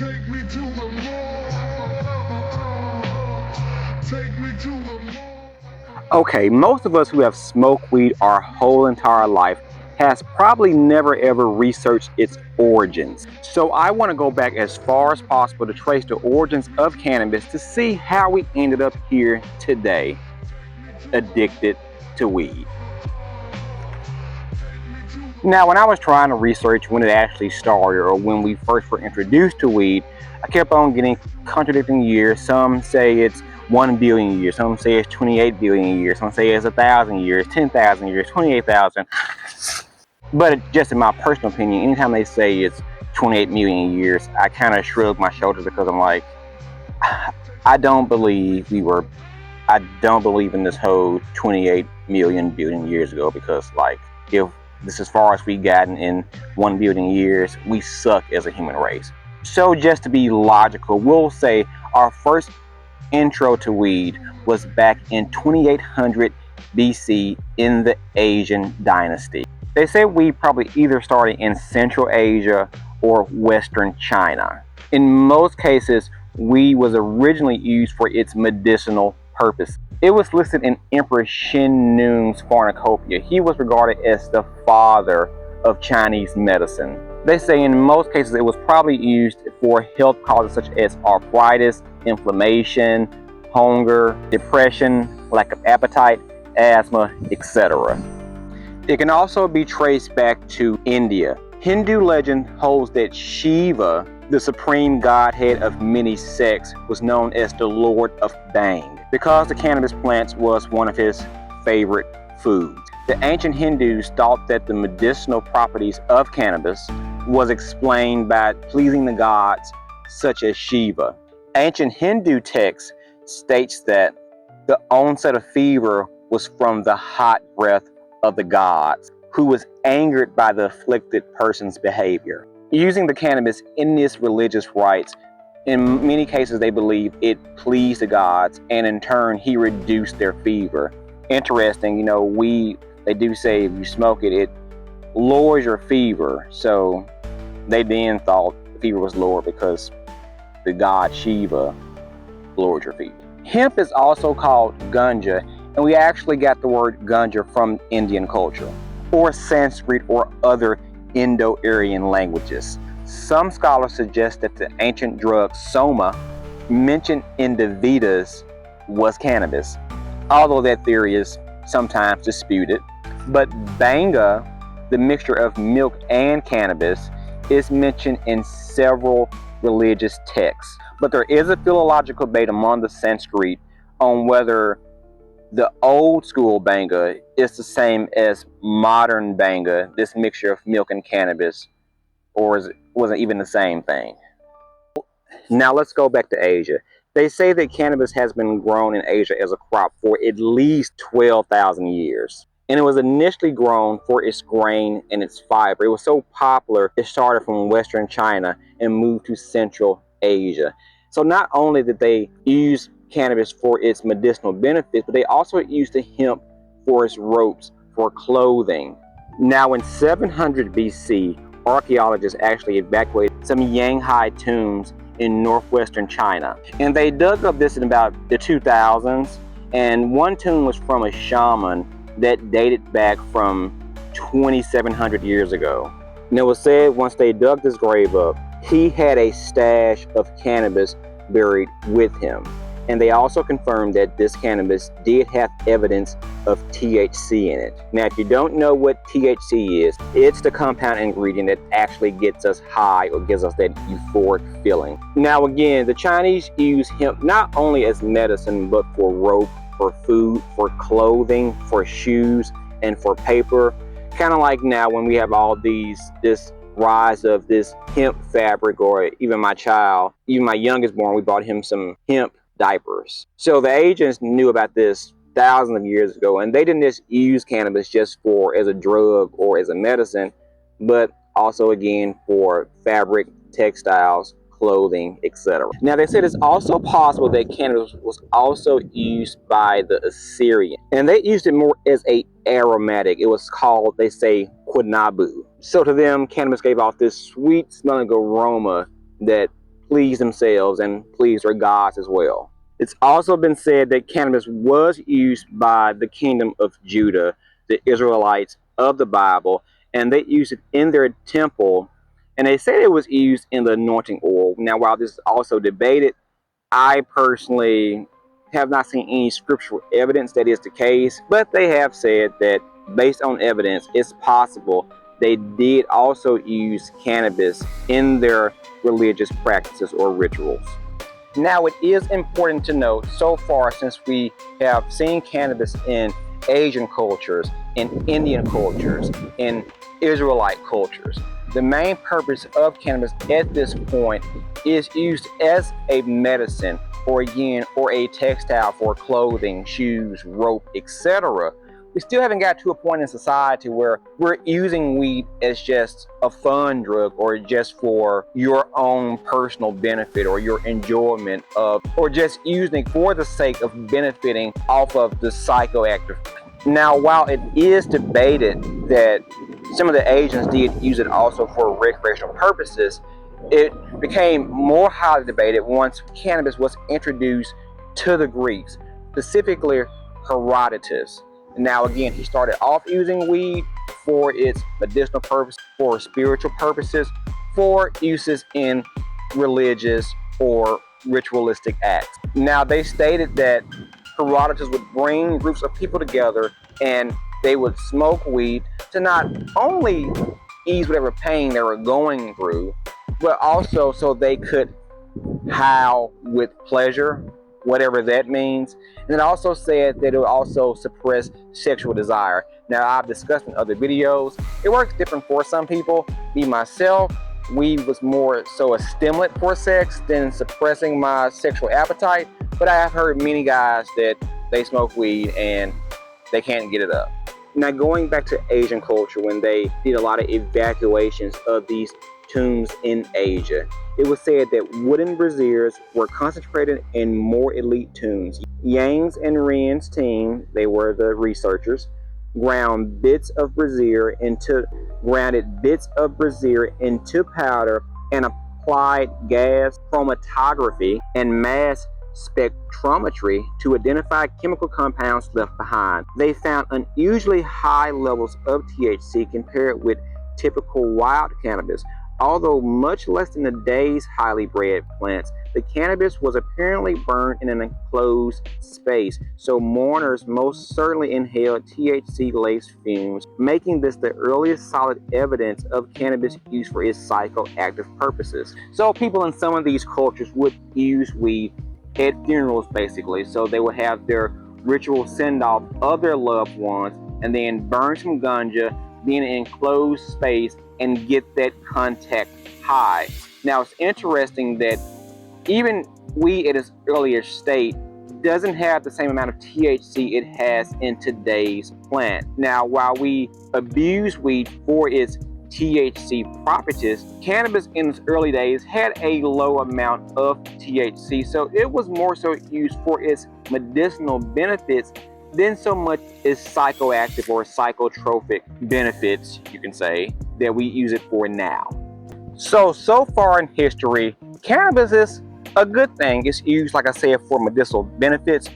Take me to the mall. Take me to the mall. Okay, most of us who have smoked weed our whole entire life has probably never ever researched its origins. So I want to go back as far as possible to trace the origins of cannabis to see how we ended up here today, addicted to weed. Now, when I was trying to research when it actually started or when we first were introduced to weed, I kept on getting contradicting years. Some say it's 1 billion years, some say it's 28 billion years, some say it's 1,000 years, 10,000 years, 28,000. But just in my personal opinion, anytime they say it's 28 million years, I kind of shrug my shoulders because I'm like, I don't believe in this whole 28 million billion years ago, because like, if this is as far as we gotten in 1 billion years, we suck as a human race. So just to be logical, we'll say our first intro to weed was back in 2800 BC in the Asian dynasty. They say weed probably either started in Central Asia or Western China. In most cases, weed was originally used for its medicinal purpose. It was listed in Emperor Shen Nung's Pharmacopoeia. He was regarded as the father of Chinese medicine. They say in most cases it was probably used for health causes such as arthritis, inflammation, hunger, depression, lack of appetite, asthma, etc. It can also be traced back to India. Hindu legend holds that Shiva, the supreme godhead of many sects, was known as the Lord of Bhang because the cannabis plant was one of his favorite foods. The ancient Hindus thought that the medicinal properties of cannabis was explained by pleasing the gods such as Shiva. Ancient Hindu text states that the onset of fever was from the hot breath of the gods, who was angered by the afflicted person's behavior. Using the cannabis in this religious rites, in many cases they believe it pleased the gods, and in turn he reduced their fever. Interesting, they do say if you smoke it, it lowers your fever. So they then thought the fever was lower because the god Shiva lowered your fever. Hemp is also called ganja, and we actually got the word ganja from Indian culture, or Sanskrit or other Indo-Aryan languages. Some scholars suggest that the ancient drug soma mentioned in the Vedas was cannabis, although that theory is sometimes disputed. But banga, the mixture of milk and cannabis, is mentioned in several religious texts. But there is a philological debate among the Sanskrit on whether the old school banga is the same as modern banga, this mixture of milk and cannabis, or was it even the same thing? Now let's go back to Asia. They say that cannabis has been grown in Asia as a crop for at least 12,000 years. And it was initially grown for its grain and its fiber. It was so popular, it started from Western China and moved to Central Asia. So not only did they use cannabis for its medicinal benefits, but they also used the hemp for its ropes, for clothing. Now in 700 BC, archaeologists actually evacuated some Yanghai tombs in northwestern China. And they dug up this in about the 2000s, and one tomb was from a shaman that dated back from 2,700 years ago. And it was said once they dug this grave up, he had a stash of cannabis buried with him. And they also confirmed that this cannabis did have evidence of THC in it. Now, if you don't know what THC is, it's the compound ingredient that actually gets us high or gives us that euphoric feeling. Now, again, the Chinese use hemp not only as medicine, but for rope, for food, for clothing, for shoes, and for paper. Kind of like now when we have all this rise of this hemp fabric, or even my youngest born, we bought him some hemp diapers. So the agents knew about this thousands of years ago, and they didn't just use cannabis just as a drug or as a medicine, but also again for fabric, textiles, clothing, etc. Now they said it's also possible that cannabis was also used by the Assyrians, and they used it more as a aromatic. It was called, they say, quinabu. So to them, cannabis gave off this sweet smelling aroma that please themselves and please their gods as well. It's also been said that cannabis was used by the kingdom of Judah, the Israelites of the Bible, and they used it in their temple, and they said it was used in the anointing oil. Now, while this is also debated, I personally have not seen any scriptural evidence that is the case, but they have said that based on evidence, it's possible they did also use cannabis in their religious practices or rituals. Now, it is important to note, so far since we have seen cannabis in Asian cultures, in Indian cultures, in Israelite cultures, the main purpose of cannabis at this point is used as a medicine, or again, or a textile for clothing, shoes, rope, etc. We still haven't got to a point in society where we're using weed as just a fun drug or just for your own personal benefit or your enjoyment of, or just using it for the sake of benefiting off of the psychoactive. Now, while it is debated that some of the Asians did use it also for recreational purposes, it became more highly debated once cannabis was introduced to the Greeks, specifically Herodotus. Now, again, he started off using weed for its medicinal purpose, for spiritual purposes, for uses in religious or ritualistic acts. Now, they stated that Herodotus would bring groups of people together and they would smoke weed to not only ease whatever pain they were going through, but also so they could howl with pleasure, whatever that means. And it also said that it would also suppress sexual desire. Now, I've discussed in other videos, it works different for some people. Me, myself, weed was more so a stimulant for sex than suppressing my sexual appetite. But I have heard many guys that they smoke weed and they can't get it up. Now, going back to Asian culture, when they did a lot of evacuations of these tombs in Asia, it was said that wooden braziers were concentrated in more elite tombs. Yang's and Ren's team, they were the researchers, grounded bits of brazier into powder and applied gas chromatography and mass spectrometry to identify chemical compounds left behind. They found unusually high levels of THC compared with typical wild cannabis. Although much less than today's highly bred plants, the cannabis was apparently burned in an enclosed space, so mourners most certainly inhaled THC-laced fumes, making this the earliest solid evidence of cannabis use for its psychoactive purposes. So people in some of these cultures would use weed at funerals, basically. So they would have their ritual send-off of their loved ones and then burn some ganja, be in an enclosed space, and get that contact high. Now, it's interesting that even weed at its earlier state doesn't have the same amount of THC it has in today's plant. Now, while we abuse weed for its THC properties, cannabis in its early days had a low amount of THC, so it was more so used for its medicinal benefits than so much as psychoactive or psychotropic benefits, you can say, that we use it for now. So far in history, cannabis is a good thing. It's used, like I said, for medicinal benefits,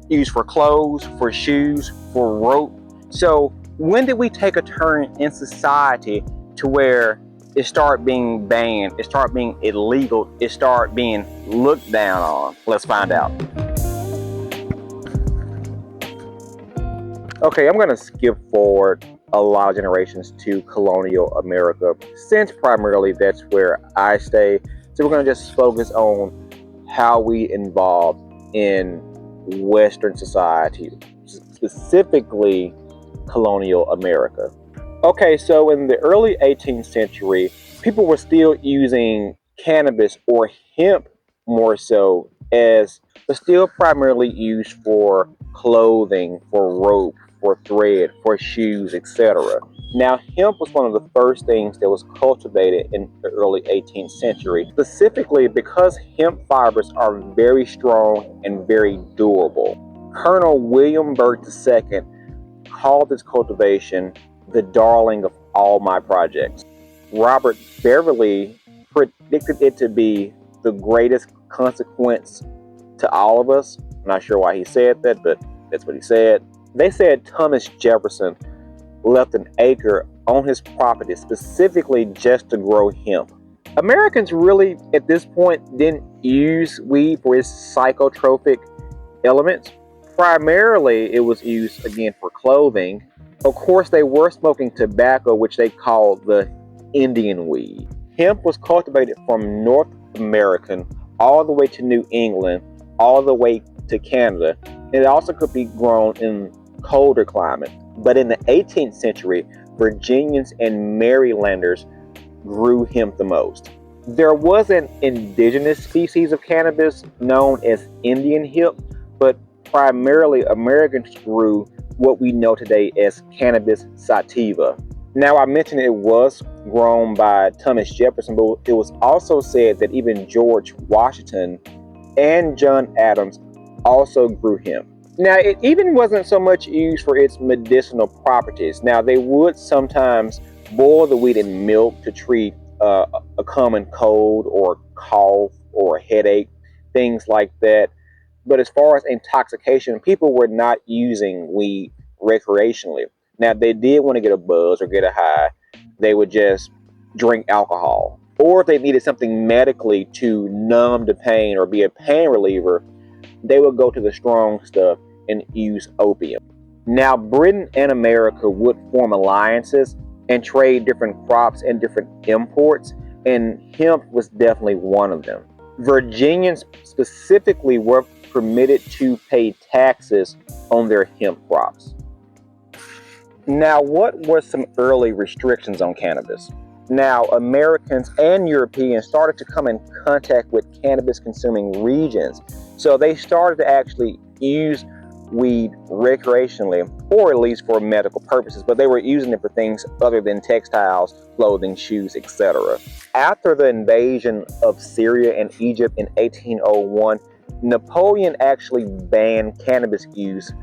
used for clothes, for shoes, for rope. So when did we take a turn in society to where it started being banned, it started being illegal, it started being looked down on? Let's find out. Okay, I'm going to skip forward a lot of generations to colonial America, since primarily that's where I stay. So we're going to just focus on how we involved in Western society, specifically colonial America. Okay, so in the early 18th century, people were still using cannabis or hemp more so, as was still primarily used for clothing, for rope, for thread, for shoes, etc. Now, hemp was one of the first things that was cultivated in the early 18th century, specifically because hemp fibers are very strong and very durable. Colonel William Byrd II called this cultivation the darling of all my projects. Robert Beverly predicted it to be the greatest consequence to all of us. I'm not sure why he said that, but that's what he said. They said Thomas Jefferson left an acre on his property specifically just to grow hemp. Americans really, at this point, didn't use weed for its psychotropic elements. Primarily, it was used again for clothing. Of course, they were smoking tobacco, which they called the Indian weed. Hemp was cultivated from North America all the way to New England, all the way to Canada. It also could be grown in colder climates. But in the 18th century, Virginians and Marylanders grew hemp the most. There was an indigenous species of cannabis known as Indian hemp, but primarily Americans grew what we know today as cannabis sativa. Now, I mentioned it was grown by Thomas Jefferson, but it was also said that even George Washington and John Adams also grew hemp. Now, it even wasn't so much used for its medicinal properties. Now, they would sometimes boil the weed in milk to treat a common cold or cough or headache, things like that. But as far as intoxication, people were not using weed recreationally. Now, if they did want to get a buzz or get a high, they would just drink alcohol. Or if they needed something medically to numb the pain or be a pain reliever, they would go to the strong stuff and use opium. Now, Britain and America would form alliances and trade different crops and different imports, and hemp was definitely one of them. Virginians specifically were permitted to pay taxes on their hemp crops. Now, what were some early restrictions on cannabis? Now, Americans and Europeans started to come in contact with cannabis consuming regions. So they started to actually use weed recreationally, or at least for medical purposes, but they were using it for things other than textiles, clothing, shoes, etc. After the invasion of Syria and Egypt in 1801, Napoleon actually banned cannabis use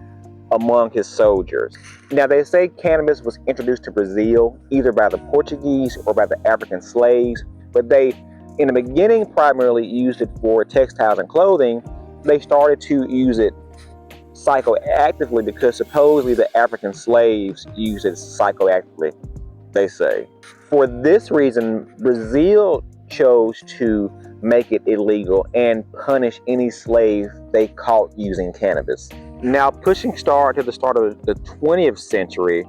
among his soldiers. Now, they say cannabis was introduced to Brazil either by the Portuguese or by the African slaves, but they, in the beginning, primarily used it for textiles and clothing. They started to use it psychoactively because supposedly the African slaves used it psychoactively, they say. For this reason, Brazil chose to make it illegal and punish any slave they caught using cannabis. Now, pushing to the start of the 20th century,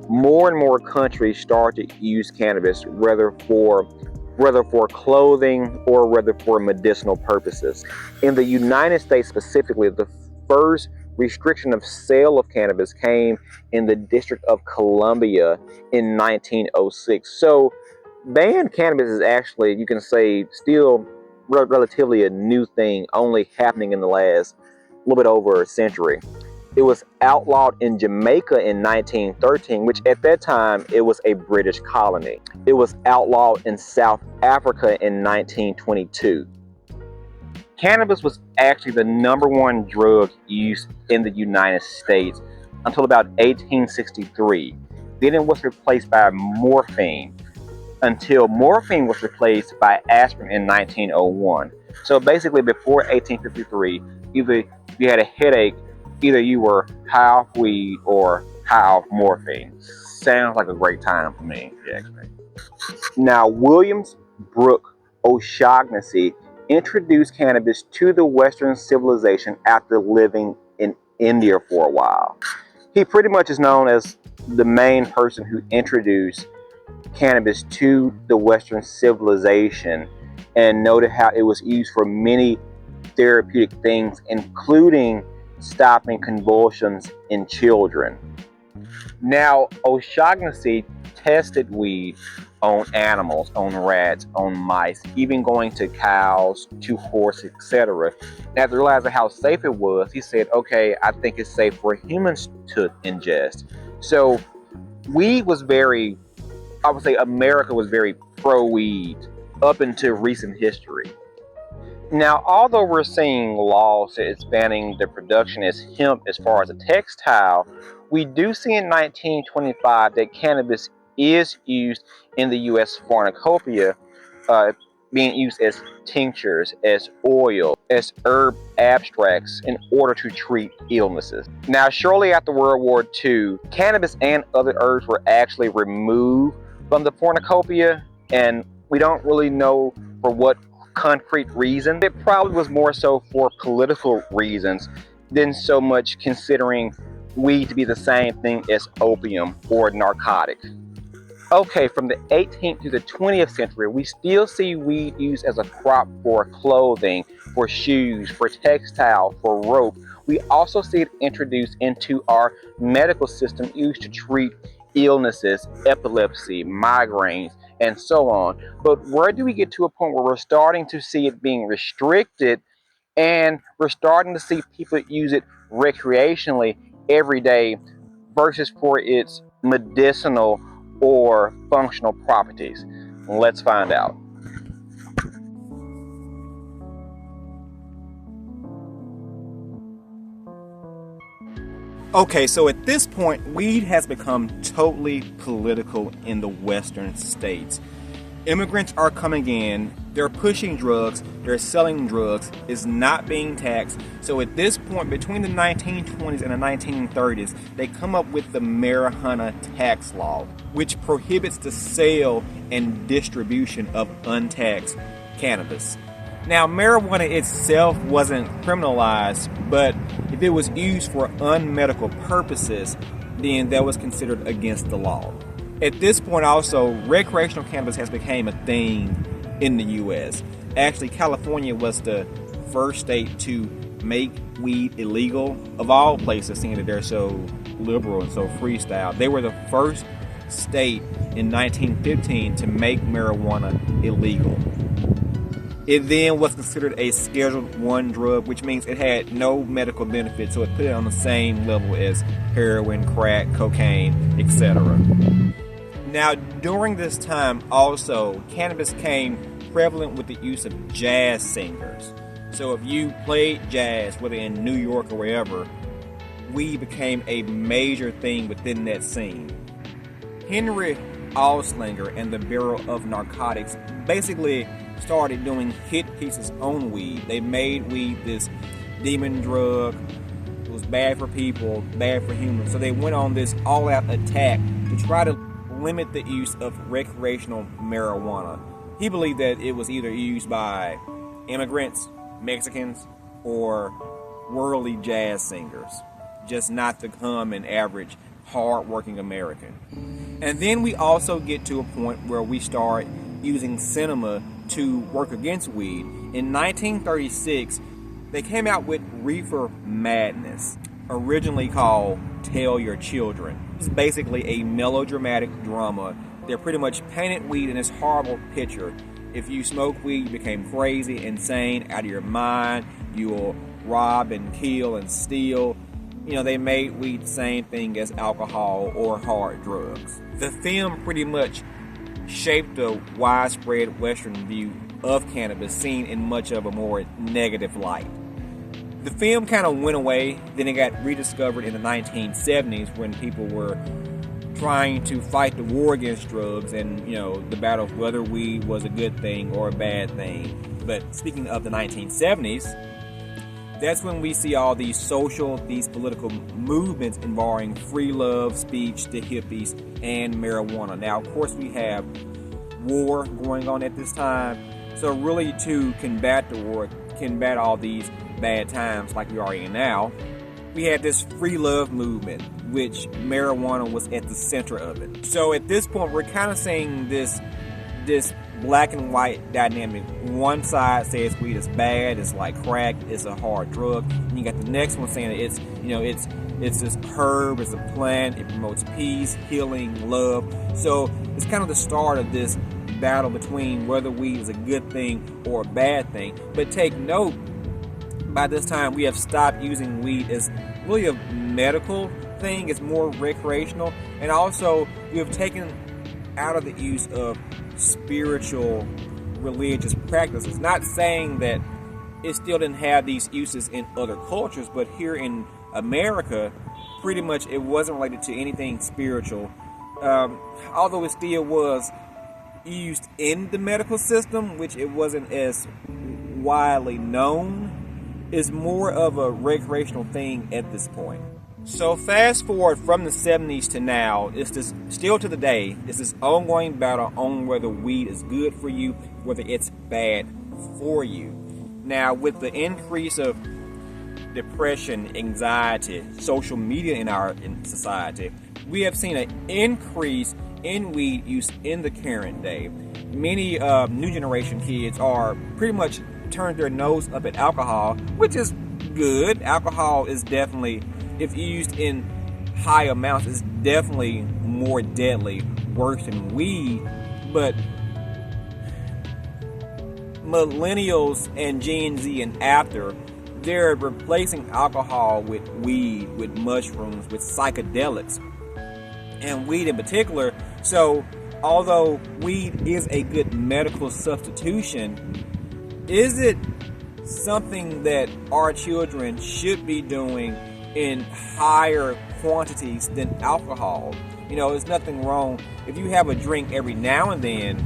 more and more countries started to use cannabis, whether for clothing or whether for medicinal purposes. In the United States specifically, the first restriction of sale of cannabis came in the District of Columbia in 1906. So banned cannabis is actually, you can say, still relatively a new thing, only happening in the last little bit over a century. It was outlawed in Jamaica in 1913, which at that time it was a British colony. It was outlawed in South Africa in 1922. Cannabis was actually the #1 drug used in the United States until about 1863. Then it was replaced by morphine until morphine was replaced by aspirin in 1901. So basically, before 1853, either you had a headache, either you were high off weed or high off morphine. Sounds like a great time for me, if you ask me. Now, Williams Brooke O'Shaughnessy introduced cannabis to the Western civilization after living in India for a while. He pretty much is known as the main person who introduced cannabis to the Western civilization and noted how it was used for many therapeutic things, including stopping convulsions in children. Now, O'Shaughnessy tested weed on animals, on rats, on mice, even going to cows, to horses, etc. After realizing how safe it was, he said, okay, I think it's safe for humans to ingest. So weed was very, I would say America was very pro-weed up into recent history. Now, although we're seeing laws banning the production as hemp as far as a textile, we do see in 1925 that cannabis is used in the U.S. pharmacopoeia, being used as tinctures, as oil, as herb abstracts in order to treat illnesses. Now, shortly after World War II, cannabis and other herbs were actually removed from the cornucopia, and we don't really know for what concrete reason. It probably was more so for political reasons than so much considering weed to be the same thing as opium or narcotic. Okay, from the 18th to the 20th century, we still see weed used as a crop for clothing, for shoes, for textile, for rope. We also see it introduced into our medical system, used to treat illnesses, epilepsy, migraines, and so on. But where do we get to a point where we're starting to see it being restricted and we're starting to see people use it recreationally every day versus for its medicinal or functional properties? Let's find out. Okay, so at this point, weed has become totally political in the Western states. Immigrants are coming in, they're pushing drugs, they're selling drugs, it's not being taxed. So at this point, between the 1920s and the 1930s, they come up with the marijuana tax law, which prohibits the sale and distribution of untaxed cannabis. Now, marijuana itself wasn't criminalized, but if it was used for unmedical purposes, then that was considered against the law. At this point also, recreational cannabis has become a thing in the U.S. Actually, California was the first state to make weed illegal. Of all places, seeing that they're so liberal and so freestyle, they were the first state in 1915 to make marijuana illegal. It then was considered a Schedule I drug, which means it had no medical benefit, so it put it on the same level as heroin, crack, cocaine, etc. Now, during this time also, cannabis came prevalent with the use of jazz singers. So if you played jazz, whether in New York or wherever, weed became a major thing within that scene. Henry Anslinger and the Bureau of Narcotics basically started doing hit pieces on weed. They made weed this demon drug. It was bad for people, bad for humans. So they went on this all-out attack to try to limit the use of recreational marijuana. He believed that it was either used by immigrants, Mexicans, or worldly jazz singers, just not the common, average, hard-working American. And then we also get to a point where we start using cinema to work against weed. In 1936, they came out with Reefer Madness, originally called Tell Your Children. It's basically a melodramatic drama. They pretty much painted weed in this horrible picture. If you smoke weed, you became crazy, insane, out of your mind. You will rob and kill and steal. You know, they made weed the same thing as alcohol or hard drugs. The film pretty much shaped a widespread Western view of cannabis, seen in much of a more negative light. The film kind of went away, then it got rediscovered in the 1970s when people were trying to fight the war against drugs and, you know, the battle of whether weed was a good thing or a bad thing. But speaking of the 1970s, that's when we see all these social, these political movements involving free love, speech, the hippies, and marijuana. Now, of course, we have war going on at this time. So really to combat the war, combat all these bad times like we are in now, we had this free love movement, which marijuana was at the center of it. So at this point, we're kind of seeing this black and white dynamic. One side says weed is bad, it's like crack, it's a hard drug. And you got the next one saying it's, you know, it's this herb, it's a plant, it promotes peace, healing, love. So it's kind of the start of this battle between whether weed is a good thing or a bad thing. But take note, by this time we have stopped using weed as really a medical thing. It's more recreational, and also we have taken out of the use of spiritual religious practices. Not saying that it still didn't have these uses in other cultures, but here in America, pretty much it wasn't related to anything spiritual, although it still was used in the medical system, which it wasn't as widely known, is more of a recreational thing at this point. So fast forward from the 70s to now, it's this, still to the day, it's this ongoing battle on whether weed is good for you, whether it's bad for you. Now, with the increase of depression, anxiety, social media in society, we have seen an increase in weed use in the current day. Many new generation kids are pretty much turned their nose up at alcohol, which is good. Alcohol is definitely, if used in high amounts, is definitely more deadly, worse than weed. But millennials and Gen Z and after, they're replacing alcohol with weed, with mushrooms, with psychedelics, and weed in particular. So although weed is a good medical substitution, is it something that our children should be doing in higher quantities than alcohol? You know, there's nothing wrong if you have a drink every now and then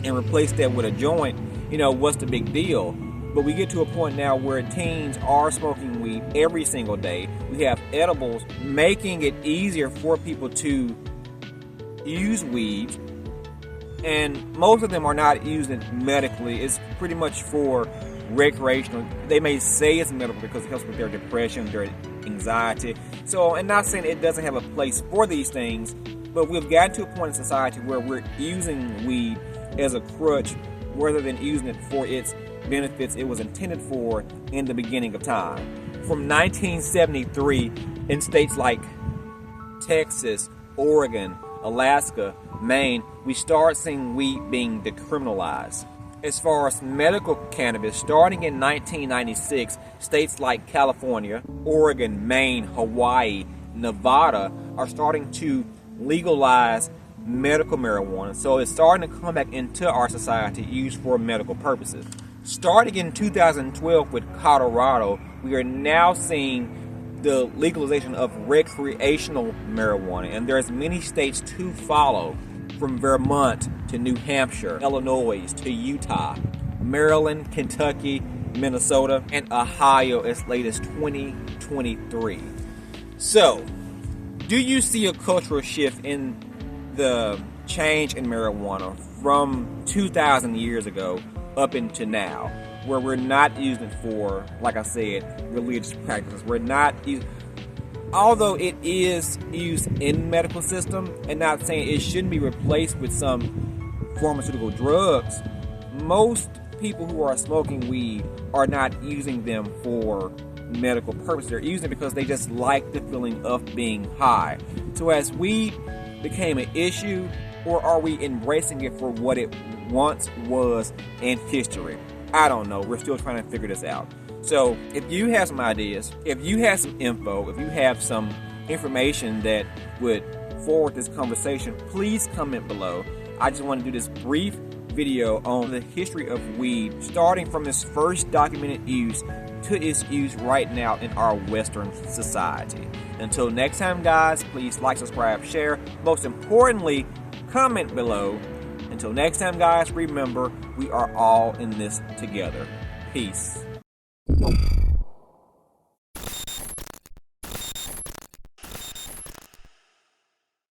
and replace that with a joint. You know, what's the big deal? But we get to a point now where teens are smoking weed every single day. We have edibles, making it easier for people to use weed, and most of them are not using it medically. It's pretty much for recreational. They may say it's medical because it helps with their depression, their anxiety. So, and not saying it doesn't have a place for these things, but we've gotten to a point in society where we're using weed as a crutch rather than using it for its benefits it was intended for in the beginning of time. From 1973, in states like Texas, Oregon, Alaska, Maine, we start seeing weed being decriminalized. As far as medical cannabis, starting in 1996, states like California, Oregon, Maine, Hawaii, Nevada are starting to legalize medical marijuana. So it's starting to come back into our society, used for medical purposes. Starting in 2012 with Colorado, we are now seeing the legalization of recreational marijuana, and there's many states to follow, from Vermont to New Hampshire, Illinois to Utah, Maryland, Kentucky, Minnesota, and Ohio as late as 2023. So, do you see a cultural shift in the change in marijuana from 2,000 years ago up into now, where we're not using it for, like I said, religious practices? We're not using, although it is used in medical system, and not saying it shouldn't be replaced with some pharmaceutical drugs, most people who are smoking weed are not using them for medical purposes. They're using it because they just like the feeling of being high. So as weed became an issue, or are we embracing it for what it once was in history? I don't know. We're still trying to figure this out. So if you have some ideas, if you have some info, if you have some information that would forward this conversation, please comment below. I just want to do this brief video on the history of weed, starting from its first documented use to its use right now in our Western society. Until next time, guys, please like, subscribe, share. Most importantly, comment below. Until next time, guys, remember, we are all in this together. Peace.